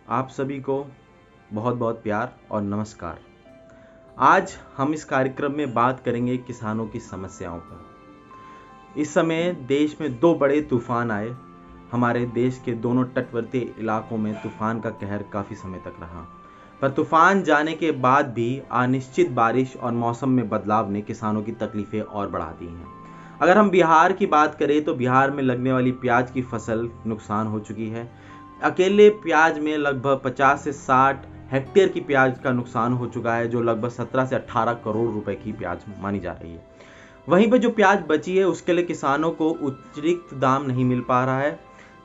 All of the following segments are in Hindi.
आप सभी को बहुत बहुत प्यार और नमस्कार। आज हम इस कार्यक्रम में बात करेंगे किसानों की समस्याओं पर। इस समय देश में दो बड़े तूफान आए। हमारे देश के दोनों तटवर्ती इलाकों में तूफान का कहर काफ़ी समय तक रहा, पर तूफान जाने के बाद भी अनिश्चित बारिश और मौसम में बदलाव ने किसानों की तकलीफ़ें और बढ़ा दी हैं। अगर हम बिहार की बात करें तो बिहार में लगने वाली प्याज की फसल नुकसान हो चुकी है। अकेले प्याज में लगभग 50 से 60 हेक्टेयर की प्याज का नुकसान हो चुका है, जो लगभग 17 से 18 करोड़ रुपए की प्याज मानी जा रही है। वहीं पर जो प्याज बची है उसके लिए किसानों को उचित दाम नहीं मिल पा रहा है।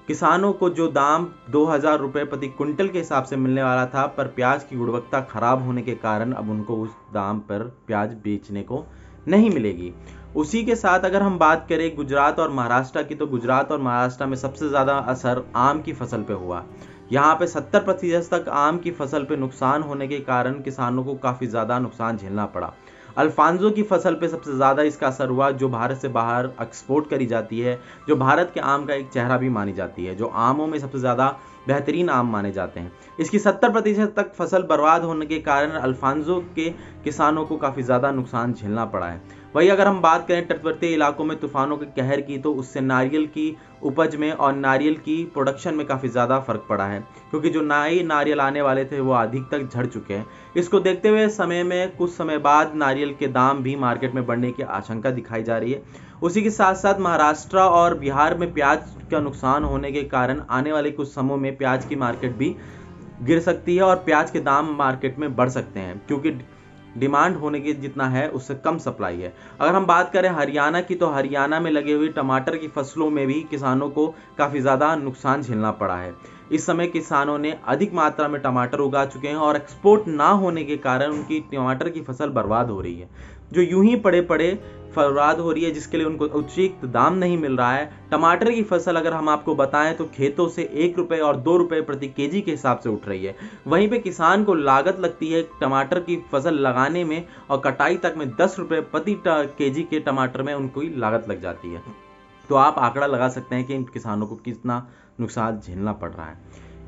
किसानों को जो दाम 2000 रुपये प्रति क्विंटल के हिसाब से मिलने वाला था, पर प्याज की गुणवत्ता खराब होने के कारण अब उनको उस दाम पर प्याज बेचने को नहीं मिलेगी। उसी के साथ अगर हम बात करें गुजरात और महाराष्ट्र की, तो गुजरात और महाराष्ट्र में सबसे ज़्यादा असर आम की फसल पे हुआ। यहाँ पे 70% तक आम की फसल पे नुकसान होने के कारण किसानों को काफ़ी ज़्यादा नुकसान झेलना पड़ा। अल्फांजो की फसल पे सबसे ज़्यादा इसका असर हुआ, जो भारत से बाहर एक्सपोर्ट करी जाती है, जो भारत के आम का एक चेहरा भी मानी जाती है, जो आमों में सबसे ज़्यादा बेहतरीन आम माने जाते हैं। इसकी 70% तक फसल बर्बाद होने के कारण अल्फांजो के किसानों को काफ़ी ज़्यादा नुकसान झेलना पड़ा है। वही अगर हम बात करें तटवर्ती इलाकों में तूफानों के कहर की, तो उससे नारियल की उपज में और नारियल की प्रोडक्शन में काफ़ी ज़्यादा फर्क पड़ा है, क्योंकि जो नए नारियल आने वाले थे वो अधिक तक झड़ चुके हैं। इसको देखते हुए समय में कुछ समय बाद नारियल के दाम भी मार्केट में बढ़ने की आशंका दिखाई जा रही है। उसी के साथ साथ महाराष्ट्र और बिहार में प्याज का नुकसान होने के कारण आने वाले कुछ समयों में प्याज की मार्केट भी गिर सकती है और प्याज के दाम मार्केट में बढ़ सकते हैं, क्योंकि डिमांड होने की जितना है उससे कम सप्लाई है। अगर हम बात करें हरियाणा की, तो हरियाणा में लगे हुए टमाटर की फसलों में भी किसानों को काफ़ी ज़्यादा नुकसान झेलना पड़ा है। इस समय किसानों ने अधिक मात्रा में टमाटर उगा चुके हैं और एक्सपोर्ट ना होने के कारण उनकी टमाटर की फसल बर्बाद हो रही है, जो यूं ही पड़े पड़े बर्बाद हो रही है, जिसके लिए उनको उचित दाम नहीं मिल रहा है। टमाटर की फसल अगर हम आपको बताएं तो खेतों से 1 रुपये और 2 रुपये प्रति केजी के हिसाब से उठ रही है। वहीं पे किसान को लागत लगती है टमाटर की फसल लगाने में और कटाई तक में 10 रुपये प्रति केजी के टमाटर में उनको लागत लग जाती है। तो आप आंकड़ा लगा सकते हैं कि इन किसानों को कितना नुकसान झेलना पड़ रहा है।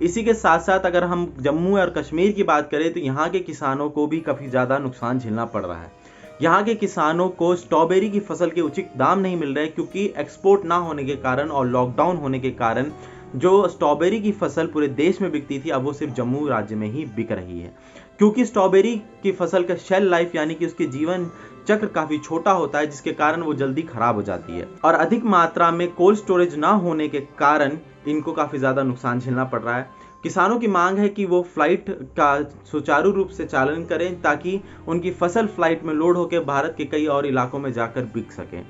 इसी के साथ साथ अगर हम जम्मू और कश्मीर की बात करें तो यहाँ के किसानों को भी काफ़ी ज़्यादा नुकसान झेलना पड़ रहा है। यहाँ के किसानों को स्ट्रॉबेरी की फसल के उचित दाम नहीं मिल रहे, क्योंकि एक्सपोर्ट ना होने के कारण और लॉकडाउन होने के कारण जो स्ट्रॉबेरी की फसल पूरे देश में बिकती थी, अब वो सिर्फ जम्मू राज्य में ही बिक रही है, क्योंकि स्ट्रॉबेरी की फसल का शेल लाइफ यानी कि उसके जीवन चक्र काफ़ी छोटा होता है, जिसके कारण वो जल्दी खराब हो जाती है। और अधिक मात्रा में कोल्ड स्टोरेज ना होने के कारण इनको काफ़ी ज़्यादा नुकसान झेलना पड़ रहा है। किसानों की मांग है कि वो फ्लाइट का सुचारू रूप से चालन करें, ताकि उनकी फसल फ्लाइट में लोड होकर भारत के कई और इलाकों में जाकर बिक सकें।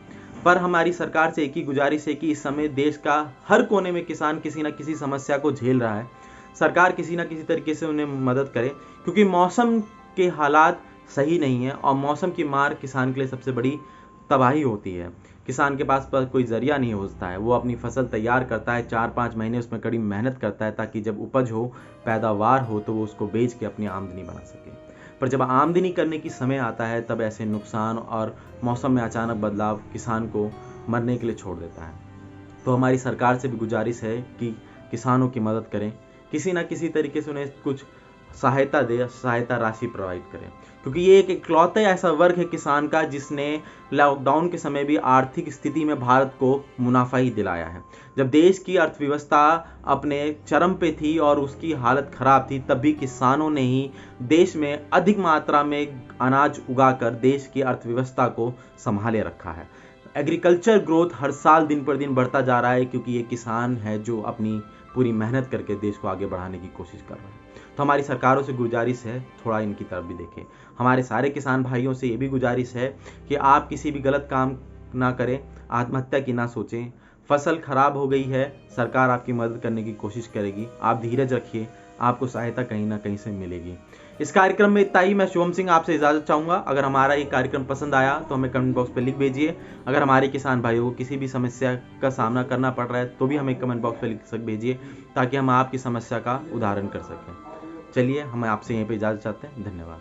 पर हमारी सरकार से एक ही गुजारिश है कि इस समय देश का हर कोने में किसान किसी न किसी समस्या को झेल रहा है। सरकार किसी न किसी तरीके से उन्हें मदद करे, क्योंकि मौसम के हालात सही नहीं है और मौसम की मार किसान के लिए सबसे बड़ी तबाही होती है। किसान के पास कोई जरिया नहीं होता है, वो अपनी फसल तैयार करता है, 4-5 महीने उसमें कड़ी मेहनत करता है, ताकि जब उपज हो, पैदावार हो, तो वो उसको बेच के अपनी आमदनी बना सके। पर जब आमदनी करने की समय आता है, तब ऐसे नुकसान और मौसम में अचानक बदलाव किसान को मरने के लिए छोड़ देता है। तो हमारी सरकार से भी गुजारिश है कि किसानों की मदद करें, किसी ना किसी तरीके से उन्हें कुछ सहायता दे, सहायता राशि प्रोवाइड करें, क्योंकि ये एक इकलौता ऐसा वर्ग है किसान का जिसने लॉकडाउन के समय भी आर्थिक स्थिति में भारत को मुनाफा ही दिलाया है। जब देश की अर्थव्यवस्था अपने चरम पे थी और उसकी हालत खराब थी, तब भी किसानों ने ही देश में अधिक मात्रा में अनाज उगाकर देश की अर्थव्यवस्था को संभाले रखा है। एग्रीकल्चर ग्रोथ हर साल दिन पर दिन बढ़ता जा रहा है, क्योंकि ये किसान है जो अपनी पूरी मेहनत करके देश को आगे बढ़ाने की कोशिश कर रहे हैं। तो हमारी सरकारों से गुजारिश है, थोड़ा इनकी तरफ भी देखें। हमारे सारे किसान भाइयों से ये भी गुजारिश है कि आप किसी भी गलत काम ना करें, आत्महत्या की ना सोचें। फसल खराब हो गई है, सरकार आपकी मदद करने की कोशिश करेगी, आप धीरज रखिए, आपको सहायता कहीं ना कहीं से मिलेगी। इस कार्यक्रम में इतना ही। मैं शुभम सिंह आपसे इजाज़त चाहूँगा। अगर हमारा ये कार्यक्रम पसंद आया तो हमें कमेंट बॉक्स पर लिख भेजिए। अगर हमारे किसान भाइयों को किसी भी समस्या का सामना करना पड़ रहा है तो भी हमें कमेंट बॉक्स पर लिख भेजिए, ताकि हम आपकी समस्या का उदाहरण कर सकें। चलिए, हम आपसे यहीं पे इजाज़त चाहते हैं। धन्यवाद।